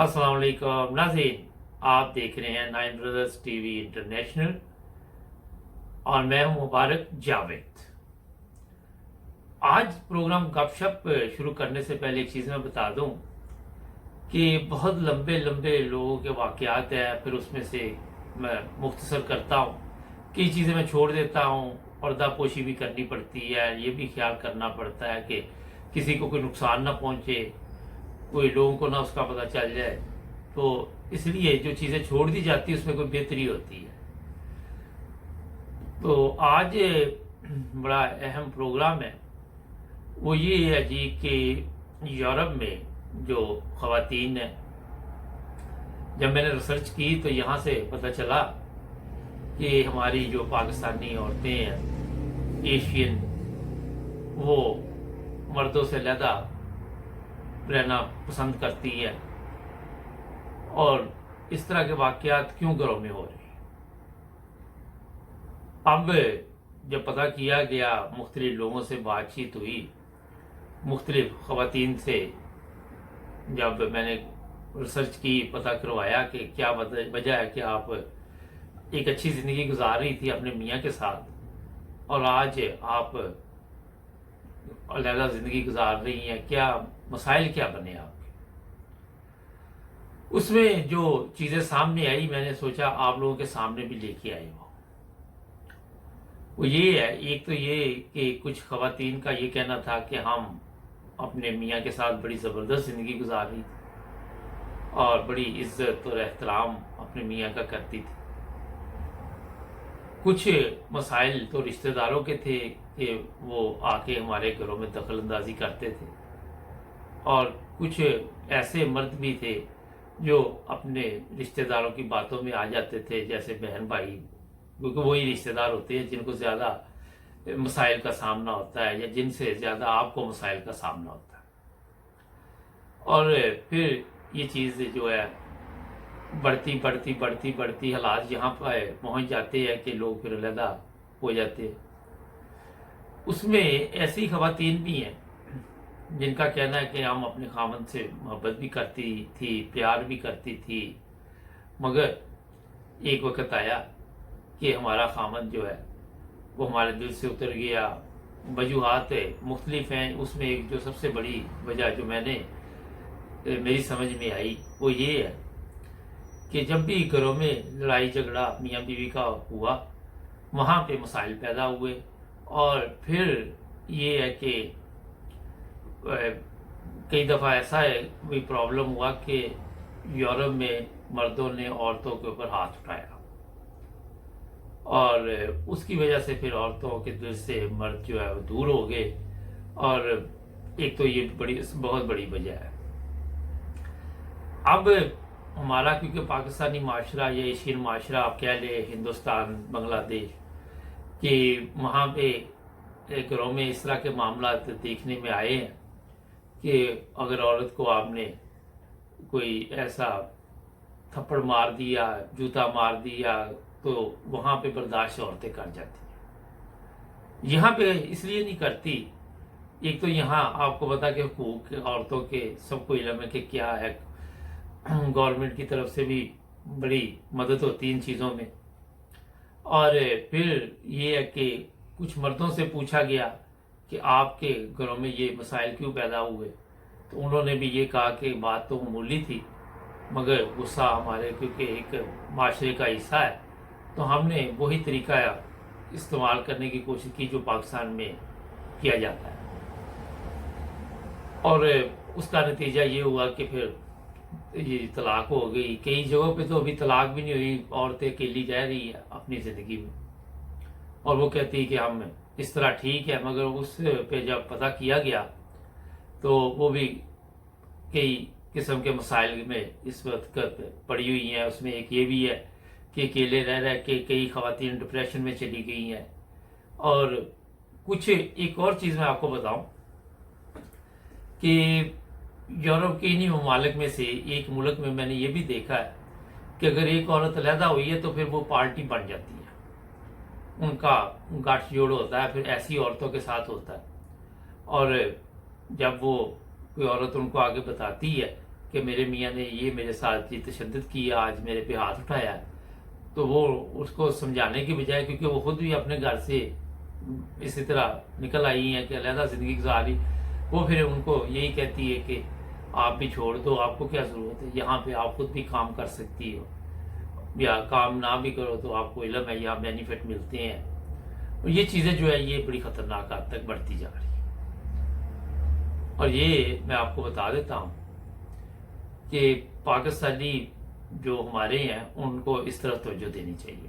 अस्सलाम वालेकुम नाज़रीन, आप देख रहे हैं नाइन ब्रदर्स टीवी इंटरनेशनल और मैं हूं मुबारक जावेद। आज प्रोग्राम गपशप शुरू करने से पहले एक चीज़ मैं बता दूं कि बहुत लंबे लंबे लोगों के वाक़यात हैं, फिर उसमें से मैं मुख्तसर करता हूं। कई चीज़ें मैं छोड़ देता हूं, पर्दापोशी भी करनी पड़ती है, ये भी ख्याल करना पड़ता है कि किसी को कोई नुकसान ना पहुंचे, कोई लोगों को ना उसका पता चल जाए। तो इसलिए जो चीज़ें छोड़ दी जाती है उसमें कोई बेहतरी होती है। तो आज बड़ा अहम प्रोग्राम है, वो ये है जी कि यूरोप में जो ख़वातीन हैं, जब मैंने रिसर्च की तो यहाँ से पता चला कि हमारी जो पाकिस्तानी औरतें हैं, एशियन, वो मर्दों से ज़्यादा रहना पसंद करती है। और इस तरह के वाक़यात क्यों घरों में हो रहे हैं? अब जब पता किया गया, मुख्तलिफ लोगों से बातचीत हुई, मुख्तलिफ ख़वातीन से जब मैंने रिसर्च की, पता करवाया कि क्या वजह है कि आप एक अच्छी ज़िंदगी गुजार रही थी अपने मियाँ के साथ और आज आप अलग ज़िंदगी गुजार रही हैं, क्या मसाइल क्या बने आपके? उसमें जो चीज़ें सामने आई, मैंने सोचा आप लोगों के सामने भी लेके आई वो ये है। एक तो ये कि कुछ ख़वातीन का ये कहना था कि हम अपने मियाँ के साथ बड़ी ज़बरदस्त ज़िंदगी गुजार रही थी और बड़ी इज्जत और एहतराम अपने मियाँ का करती थी। कुछ मसाइल तो रिश्तेदारों के थे कि वो आके हमारे घरों में दखल अंदाजी करते थे, और कुछ ऐसे मर्द भी थे जो अपने रिश्तेदारों की बातों में आ जाते थे, जैसे बहन भाई, क्योंकि वही रिश्तेदार होते हैं जिनको ज़्यादा मसाइल का सामना होता है या जिनसे ज़्यादा आपको मसाइल का सामना होता है। और फिर ये चीज़ जो है बढ़ती बढ़ती बढ़ती बढ़ती हालात यहाँ पर पहुँच जाते हैं कि लोग फिर अलहदा हो जाते हैं। उसमें ऐसी ख़वातीन भी हैं जिनका कहना है कि हम अपने खामन से मोहब्बत भी करती थी, प्यार भी करती थी, मगर एक वक्त आया कि हमारा खामन जो है वो हमारे दिल से उतर गया। वजूहात मुख्तलिफ हैं, उसमें एक जो सबसे बड़ी वजह जो मेरी समझ में आई वो ये है कि जब भी घरों में लड़ाई झगड़ा मियाँ बीवी का हुआ, वहाँ पे मसाइल पैदा हुए। और फिर ये है कि कई दफ़ा ऐसा है कोई प्रॉब्लम हुआ कि यूरोप में मर्दों ने औरतों के ऊपर हाथ उठाया और उसकी वजह से फिर औरतों के दिल से मर्द जो है वो दूर हो गए। और एक तो ये बहुत बड़ी वजह है। अब हमारा, क्योंकि पाकिस्तानी माशरा या एशियन माशरा आप कह ले, हिंदुस्तान, बांग्लादेश, कि वहाँ पे घरों में इस तरह के मामला देखने में आए हैं कि अगर औरत को आपने कोई ऐसा थप्पड़ मार दिया, जूता मार दिया, तो वहाँ पे बर्दाश्त औरतें कर जाती हैं। यहाँ पे इसलिए नहीं करती, एक तो यहाँ आपको पता कि हुकूक औरतों के सबको इल्म है कि क्या है, गवर्नमेंट की तरफ से भी बड़ी मदद होती है इन चीज़ों में। और फिर ये है कि कुछ मर्दों से पूछा गया कि आपके घरों में ये मसाइल क्यों पैदा हुए, तो उन्होंने भी ये कहा कि बात तो मामूली थी, मगर गुस्सा हमारे, क्योंकि एक माशरे का हिस्सा है, तो हमने वही तरीका इस्तेमाल करने की कोशिश की जो पाकिस्तान में किया जाता है। और उसका नतीजा ये हुआ कि फिर ये तलाक हो गई। कई जगहों पे तो अभी तलाक भी नहीं हुई, औरतें अकेली रह रही है अपनी ज़िंदगी में, और वो कहती है कि हम इस तरह ठीक है। मगर उस पे जब पता किया गया तो वो भी कई किस्म के मसाइल में इस वक्त पड़ी हुई हैं। उसमें एक ये भी है कि अकेले रह रह के कई ख़वातीन डिप्रेशन में चली गई हैं। और कुछ एक और चीज़ मैं आपको बताऊं कि यूरोप के इन्हीं ममालिक में से एक मुल्क में मैंने ये भी देखा है कि अगर एक औरत अलहदा हुई है तो फिर वो पार्टी बन जाती है, उनका गाठजोड़ होता है, फिर ऐसी औरतों के साथ होता है। और जब वो कोई औरत उनको आगे बताती है کہ میرے میاں نے یہ میرے ساتھ یہ تشدد کیا، آج میرے پہ ہاتھ اٹھایا ہے، تو وہ اس کو سمجھانے کی بجائے، کیونکہ وہ خود بھی اپنے گھر سے اسی طرح نکل آئی ہیں کہ علیحدہ زندگی گزاری، وہ پھر ان کو یہی کہتی ہے کہ آپ بھی چھوڑ دو، آپ کو کیا ضرورت ہے، یہاں پہ آپ خود بھی کام کر سکتی ہو، یا کام نہ بھی کرو تو آپ کو علم ہے، یہاں بینیفٹ ملتے ہیں۔ اور یہ چیزیں جو ہے یہ بڑی خطرناک حد تک بڑھتی جا رہی ہے۔ اور یہ میں آپ کو بتا دیتا ہوں کہ پاکستانی جو ہمارے ہیں ان کو اس طرف توجہ دینی چاہیے۔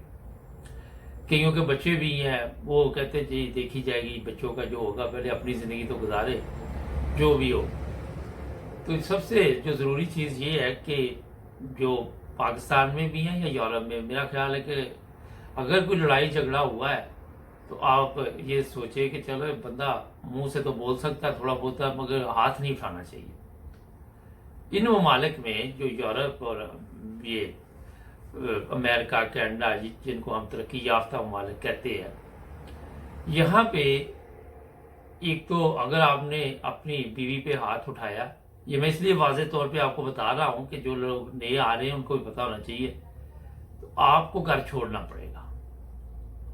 کئیوں کے بچے بھی ہیں، وہ کہتے ہیں جی دیکھی جائے گی، بچوں کا جو ہوگا پہلے اپنی زندگی تو گزارے جو بھی ہو۔ تو سب سے جو ضروری چیز یہ ہے کہ جو پاکستان میں بھی ہیں یا یورپ میں، میرا خیال ہے کہ اگر کوئی لڑائی جھگڑا ہوا ہے تو آپ یہ سوچیں کہ چلو بندہ منہ سے تو بول سکتا ہے تھوڑا بہت، مگر ہاتھ نہیں اٹھانا چاہیے۔ ان ممالک میں جو یورپ اور یہ امریکہ، کینیڈا، جن کو ہم ترقی یافتہ ممالک کہتے ہیں، یہاں پہ ایک تو اگر آپ نے اپنی بیوی پہ ہاتھ اٹھایا، یہ میں اس لیے واضح طور پہ آپ کو بتا رہا ہوں کہ جو لوگ نئے آ رہے ہیں ان کو بھی پتا ہونا چاہیے، تو آپ کو گھر چھوڑنا پڑے گا۔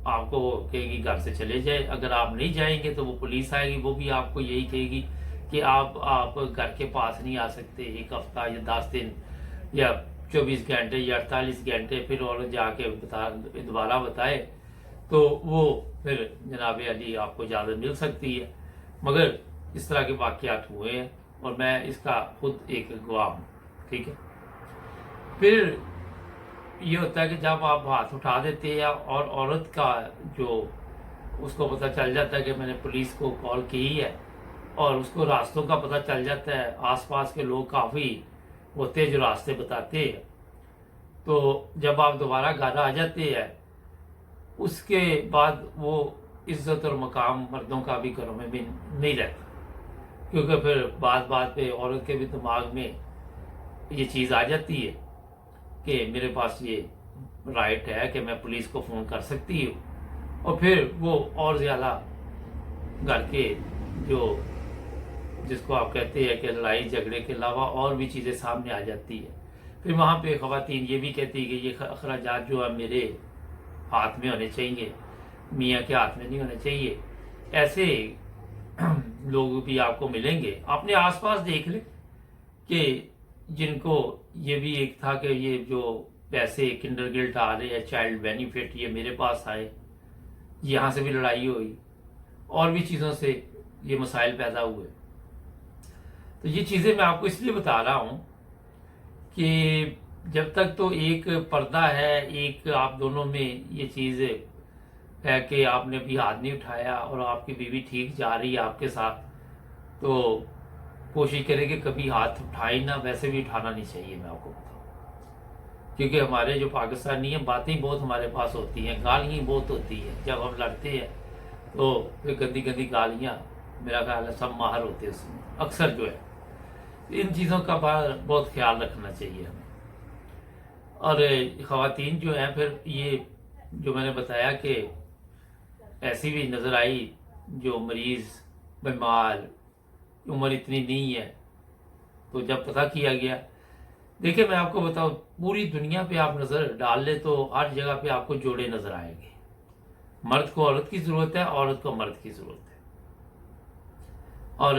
آپ کو وہ کہے گی گھر سے چلے جائے، اگر آپ نہیں جائیں گے تو وہ پولیس آئے گی، وہ بھی آپ کو یہی کہے گی کہ آپ گھر کے پاس نہیں آ سکتے 1 ہفتہ یا 10 دن یا 24 گھنٹے یا 48 گھنٹے، پھر اور جا کے دوبارہ بتائے تو وہ پھر جناب علی آپ کو اجازت مل سکتی ہے۔ مگر اس طرح کے واقعات ہوئے ہیں اور میں اس کا خود ایک گواہ ہوں، ٹھیک ہے۔ پھر یہ ہوتا ہے کہ جب آپ ہاتھ اٹھا دیتے ہیں اور عورت کا جو اس کو پتہ چل جاتا ہے کہ میں نے پولیس کو کال کی ہے، اور اس کو راستوں کا پتہ چل جاتا ہے، آس پاس کے لوگ کافی ہوتے جو راستے بتاتے ہیں، تو جب آپ دوبارہ گھر آ جاتے ہیں اس کے بعد وہ عزت اور مقام مردوں کا بھی گھروں میں بھی نہیں رہتا، کیونکہ پھر بات بات پہ عورت کے بھی دماغ میں یہ چیز آ جاتی ہے کہ میرے پاس یہ رائٹ ہے کہ میں پولیس کو فون کر سکتی ہوں، اور پھر وہ اور زیادہ گھر کے جو جس کو آپ کہتے ہیں کہ لڑائی جھگڑے کے علاوہ اور بھی چیزیں سامنے آ جاتی ہے۔ پھر وہاں پہ خواتین یہ بھی کہتی ہے کہ یہ اخراجات جو ہے میرے ہاتھ میں ہونے چاہیے، میاں کے ہاتھ میں نہیں ہونے چاہیے۔ ایسے لوگ بھی آپ کو ملیں گے، اپنے آس پاس دیکھ لیں کہ جن کو یہ بھی ایک تھا کہ یہ جو پیسے کنڈر گلٹ آ رہے ہیں، چائلڈ بینیفٹ، یہ میرے پاس آئے، یہاں سے بھی لڑائی ہوئی، اور بھی چیزوں سے یہ مسائل پیدا ہوئے۔ تو یہ چیزیں میں آپ کو اس لیے بتا رہا ہوں کہ جب تک تو ایک پردہ ہے، ایک آپ دونوں میں یہ چیز ہے کہ آپ نے بھی ہاتھ نہیں اٹھایا اور آپ کی بیوی ٹھیک جا رہی ہے آپ کے ساتھ، تو کوشش کریں کہ کبھی ہاتھ اٹھائیں نہ، ویسے بھی اٹھانا نہیں چاہیے، میں آپ کو بتاؤں۔ کیونکہ ہمارے جو پاکستانی ہیں باتیں بہت ہمارے پاس ہوتی ہیں، گالیاں بہت ہوتی ہیں، جب ہم لڑتے ہیں تو پھر گندی گندی گالیاں، میرا خیال ہے سب ماہر ہوتے ہیں اس میں اکثر جو ہے۔ ان چیزوں کا بہت خیال رکھنا چاہیے ہمیں۔ اور خواتین جو ہیں پھر یہ جو میں نے بتایا کہ ایسی بھی نظر آئی جو مریض بیمار، عمر اتنی نہیں ہے، تو جب پتہ کیا گیا، دیکھیں میں آپ کو بتاؤں پوری دنیا پہ آپ نظر ڈال لیں تو ہر جگہ پہ آپ کو جوڑے نظر آئیں گے، مرد کو عورت کی ضرورت ہے، عورت کو مرد کی ضرورت ہے۔ اور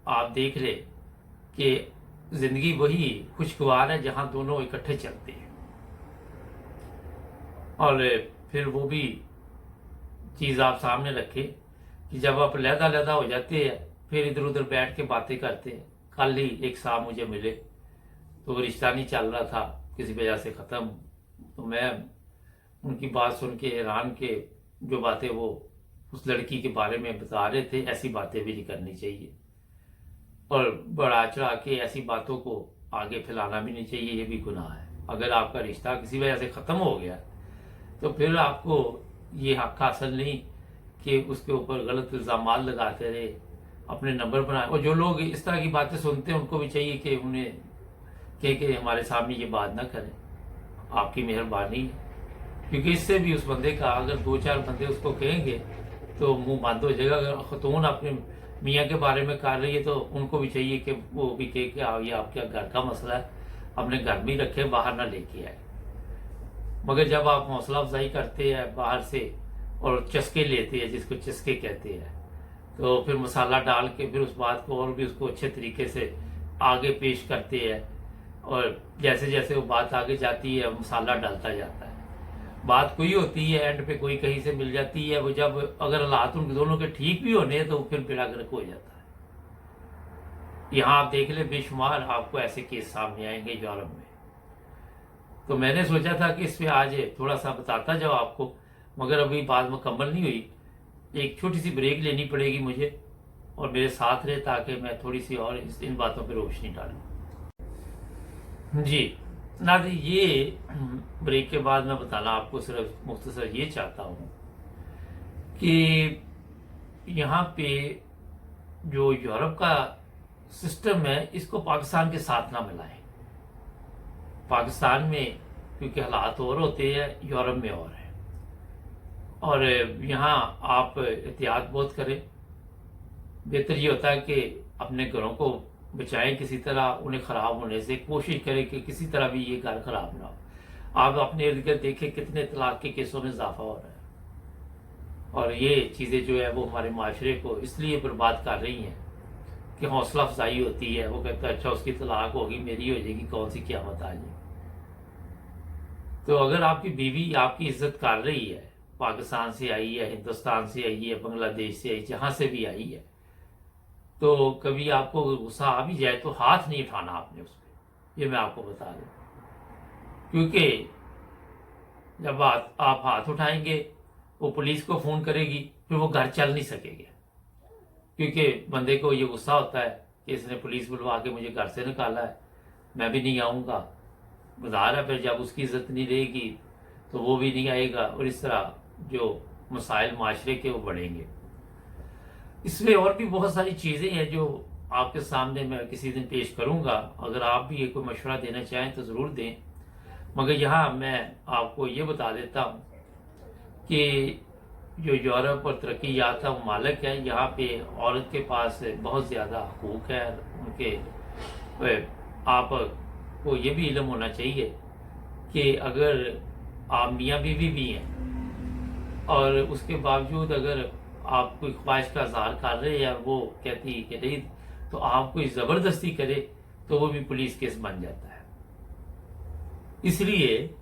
آپ دیکھ لیں کہ زندگی وہی خوشگوار ہے جہاں دونوں اکٹھے چلتے ہیں، اور پھر وہ بھی چیز آپ سامنے رکھیں کہ جب آپ علیحدہ علیحدہ ہو جاتے ہیں پھر ادھر ادھر بیٹھ کے باتیں کرتے ہیں۔ کل ہی ایک صاحب مجھے ملے تو وہ رشتہ نہیں چل رہا تھا، کسی وجہ سے ختم، تو میں ان کی بات سن کے حیران کہ جو باتیں وہ اس لڑکی کے بارے میں بتا رہے تھے ایسی باتیں بھی نہیں کرنی چاہیے، اور بڑھا چڑھا کے ایسی باتوں کو آگے پھیلانا بھی نہیں چاہیے، یہ بھی گناہ ہے۔ اگر آپ کا رشتہ کسی وجہ سے ختم ہو گیا تو پھر آپ کو یہ حق حاصل نہیں کہ اس کے اوپر غلط الزامات لگاتے رہے، اپنے نمبر بنائے۔ اور جو لوگ اس طرح کی باتیں سنتے ہیں ان کو بھی چاہیے کہ انہیں کہ ہمارے سامنے یہ بات نہ کریں، آپ کی مہربانی ہے، کیونکہ اس سے بھی اس بندے کا اگر 2-4 بندے اس کو کہیں گے تو منہ بند ہو جائے گا۔ اگر خاتون اپنے मियाँ के बारे में कर रही है तो उनको भी चाहिए कि वो भी कहे कि ये आपके घर का मसला है, अपने घर में ही रखे, बाहर ना लेके आए। मगर जब आप हौसला अफजाई करते हैं बाहर से और चस्के लेते हैं, जिसको चस्के कहते हैं, तो फिर मसाला डाल के फिर उस बात को और भी उसको अच्छे तरीके से आगे पेश करते हैं, और जैसे जैसे वो बात आगे जाती है मसाला डालता जाता है। बात कोई होती है एंड पे कोई कहीं से मिल जाती है, वो जब अगर हालात उन दोनों के ठीक भी होने तो फिर बेड़ा गर्क हो जाता है। यहाँ आप देख ले, बेशुमार आपको ऐसे केस सामने आएंगे यूरोप में। तो मैंने सोचा था कि इस पे आज थोड़ा सा बताता जाओ आपको, मगर अभी बात मुकम्मल नहीं हुई। एक छोटी सी ब्रेक लेनी पड़ेगी मुझे, और मेरे साथ रहे ताकि मैं थोड़ी सी और इन बातों पर रोशनी डालूं। जी नाज़रीन, ये ब्रेक के बाद मैं बताना आपको सिर्फ मुख्तसर ये चाहता हूँ कि यहाँ पे जो यूरोप का सिस्टम है इसको पाकिस्तान के साथ ना मिलाएं। पाकिस्तान में क्योंकि हालात और होते हैं, यूरोप में और है, और यहाँ आप एहतियात बहुत करें। बेहतर ये होता है कि अपने घरों को बचाएं, किसी तरह उन्हें ख़राब होने से कोशिश करें कि किसी तरह भी ये घर ख़राब ना हो। आप अपने इर्द गिर्द देखें कितने तलाक के केसों में इजाफा हो रहा है, और ये चीज़ें जो है वो हमारे माशरे को इसलिए बर्बाद कर रही हैं कि हौसला अफजाई होती है। वो कहता है अच्छा उसकी तलाक होगी, मेरी हो जाएगी, कौन सी क़यामत आ जाएगी। तो अगर आपकी बीवी आपकी इज्जत कर रही है, पाकिस्तान से आई है, हिंदुस्तान से आई है, बांग्लादेश से आई, जहाँ से भी आई है, तो कभी आपको गुस्सा आ भी जाए तो हाथ नहीं उठाना आपने उस पर, ये मैं आपको बता दूं। क्योंकि जब आप हाथ उठाएंगे वो पुलिस को फ़ोन करेगी, फिर वो घर चल नहीं सकेगा। क्योंकि बंदे को ये गुस्सा होता है कि इसने पुलिस बुलवा के मुझे घर से निकाला है, मैं भी नहीं आऊँगा। बाजार है, फिर जब उसकी इज्जत नहीं रहेगी तो वो भी नहीं आएगा, और इस तरह जो मसाइल माशरे के वो बढ़ेंगे। इसमें और भी बहुत सारी चीज़ें हैं जो आपके सामने मैं किसी दिन पेश करूंगा। अगर आप भी ये कोई मशवरा देना चाहें तो ज़रूर दें, मगर यहाँ मैं आपको ये बता देता हूँ कि जो यूरोप और तरक्की याफ्ता ममालिक है, यहाँ पे औरत के पास बहुत ज़्यादा हकूक़ है उनके। आपको ये भी इल्म होना चाहिए कि अगर आप मियाँ बीवी भी हैं और उसके बावजूद अगर आप कोई ख्वाहिश का इज़हार कर रहे हैं और वो कहती है कि नहीं, तो आप कोई ज़बरदस्ती करे तो वो भी पुलिस केस बन जाता है। इसलिए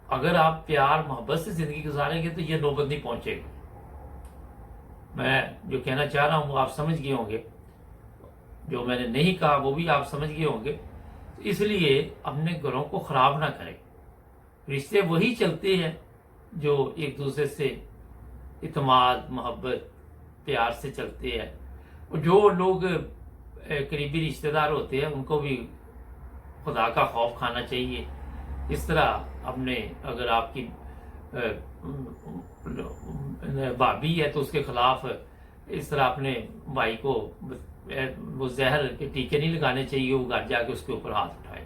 अगर आप प्यार मोहब्बत से ज़िंदगी गुजारेंगे तो ये नौबत नहीं पहुंचेगी। मैं जो कहना चाह रहा हूँ वो आप समझ गए होंगे, जो मैंने नहीं कहा वो भी आप समझ गए होंगे। इसलिए अपने घरों को ख़राब ना करें। रिश्ते वही चलते हैं जो एक दूसरे से इत्मीनान, मोहब्बत, प्यार से चलते हैं। और जो लोग करीबी रिश्तेदार होते हैं उनको भी खुदा का खौफ खाना चाहिए। इस तरह अपने, अगर आपकी भाभी है तो उसके खिलाफ इस तरह अपने भाई को वो जहर के टीके नहीं लगाने चाहिए, वो घर जाके उसके ऊपर हाथ उठाए।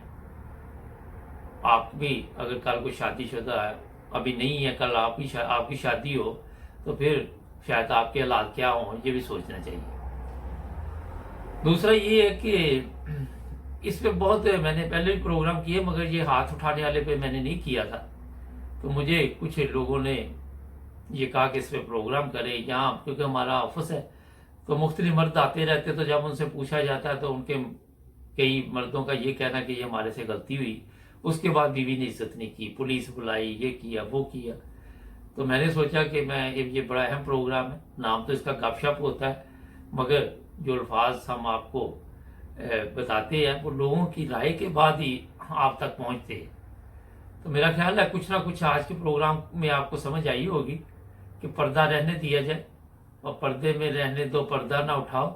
आप भी अगर कल कोई शादीशुदा है, अभी नहीं है, कल आपकी शादी हो तो फिर शायद आपके हालात क्या हों, ये भी सोचना चाहिए। दूसरा ये है कि इस पे बहुत मैंने पहले भी प्रोग्राम किए, मगर ये हाथ उठाने वाले पे मैंने नहीं किया था। तो मुझे कुछ लोगों ने ये कहा कि इस पे प्रोग्राम करें यहाँ, क्योंकि हमारा ऑफिस है तो मुख्तलिफ मर्द आते रहते, तो जब उनसे पूछा जाता है तो उनके कई मर्दों का ये कहना कि ये हमारे से गलती हुई, उसके बाद बीवी ने इज्जत नहीं की, पुलिस बुलाई, ये किया वो किया। तो मैंने सोचा कि मैं ये बड़ा अहम प्रोग्राम है, नाम तो इसका गपशप होता है, मगर जो अल्फाज हम आपको बताते हैं वो लोगों की राय के बाद ही आप तक पहुंचते हैं। तो मेरा ख्याल है कुछ ना कुछ आज के प्रोग्राम में आपको समझ आई होगी कि पर्दा रहने दिया जाए, और पर्दे में रहने दो, पर्दा ना उठाओ।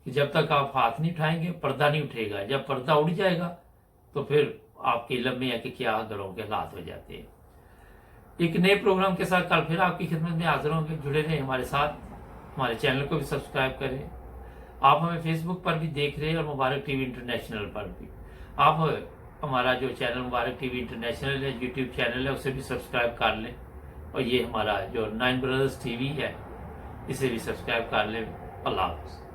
कि जब तक आप हाथ नहीं उठाएंगे पर्दा नहीं उठेगा, जब पर्दा उठ जाएगा तो फिर आपके इल्म में है कि क्या घरों के हालात हो जाते हैं। एक नए प्रोग्राम के साथ कल फिर आपकी खिदमत में हाजिर होंगे। जुड़े रहें हमारे साथ, हमारे चैनल को भी सब्सक्राइब करें। आप हमें फेसबुक पर भी देख रहे हैं और मुबारक टीवी इंटरनेशनल पर भी। आप हमारा जो चैनल मुबारक टीवी इंटरनेशनल है, यूट्यूब चैनल है, उसे भी सब्सक्राइब कर लें। और ये हमारा जो 9 ब्रदर्स टीवी है, इसे भी सब्सक्राइब कर लें। اللہ حافظ.